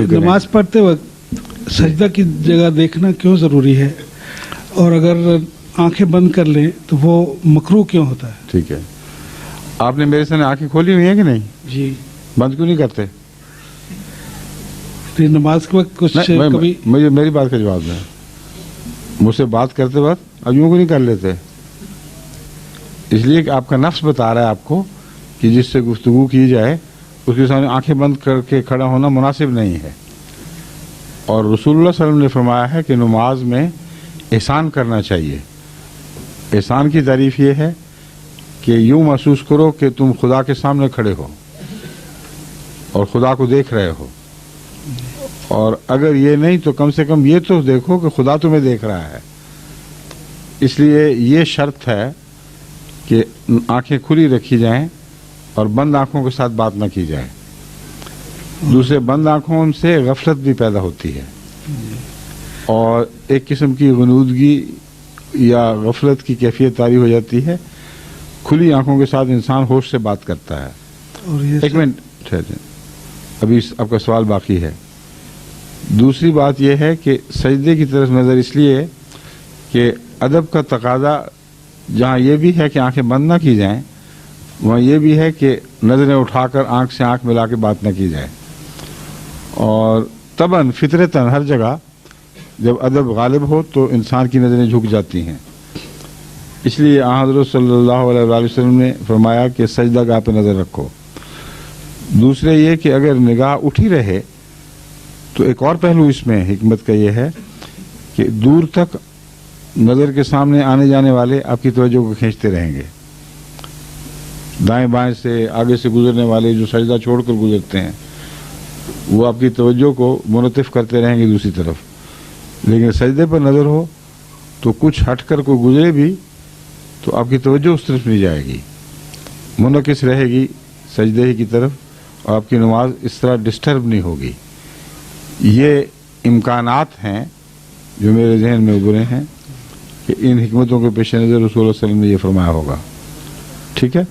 नमाज पढ़ते वक्त सजदा की जगह देखना क्यों ज़रूरी है, और अगर आंखें बंद कर लें तो वो मकरूह क्यों होता है? ठीक है, आपने मेरे सामने आंखें खोली हुई हैं कि नहीं? जी। बंद क्यों नहीं करते? तो नमाज के वक्त कुछ कभी मुझे मेरी बात का जवाब दें। मुझसे बात करते वक्त अब यूं क्यों नहीं कर लेते? इसलिए कि आपका नफ्स बता रहा है आपको कि जिससे गुफ्तगू की जाए उसके सामने आंखें बंद करके खड़ा होना मुनासिब नहीं है। और रसूलुल्लाह सल्लल्लाहु अलैहि वसल्लम ने फरमाया है कि नमाज में एहसान करना चाहिए। एहसान की तारीफ ये है कि यूं महसूस करो कि तुम खुदा के सामने खड़े हो और खुदा को देख रहे हो, और अगर ये नहीं तो कम से कम ये तो देखो कि खुदा तुम्हें देख रहा है। इसलिए ये शर्त है कि आंखें खुली रखी जाएं और बंद आंखों के साथ बात न की जाए। दूसरे बंद आंखों से गफलत भी पैदा होती है और एक किस्म की गुनूदगी या गफलत की कैफियत तारी हो जाती है। खुली आंखों के साथ इंसान होश से बात करता है। और ये एक मिनट ठहर, अभी आपका सवाल बाकी है। दूसरी बात यह है कि सजदे की तरफ नज़र इसलिए कि अदब का तकाजा जहाँ ये भी है कि आंखें बंद ना की जाएं, वहाँ ये भी है कि नज़रें उठाकर आंख से आंख मिला के बात न की जाए। और तबन फितरतन हर जगह जब अदब गालिब हो तो इंसान की नज़रें झुक जाती हैं। इसलिए हज़रत सल्लल्लाहु अलैहि वसल्लम ने फरमाया कि सजदा गाह पर नज़र रखो। दूसरे ये कि अगर निगाह उठी रहे तो एक और पहलू इसमें हिकमत का ये है कि दूर तक नज़र के सामने आने जाने वाले आपकी तवज्जो को खींचते रहेंगे। दाएं बाएं से आगे से गुजरने वाले जो सजदा छोड़कर गुजरते हैं वो आपकी तवज्जो को मुनतिफ करते रहेंगे दूसरी तरफ। लेकिन सजदे पर नज़र हो तो कुछ हटकर कोई गुजरे भी तो आपकी तवज्जो उस तरफ नहीं जाएगी, मुनकिस रहेगी सजदे ही की तरफ, और आपकी नमाज इस तरह डिस्टर्ब नहीं होगी। ये इम्कानात हैं जो मेरे जहन में उभरे हैं कि इन हिकमतों के पेश नज़र रसूलुल्लाह सल्लल्लाहु अलैहि वसल्लम ने ये फरमाया होगा। ठीक है।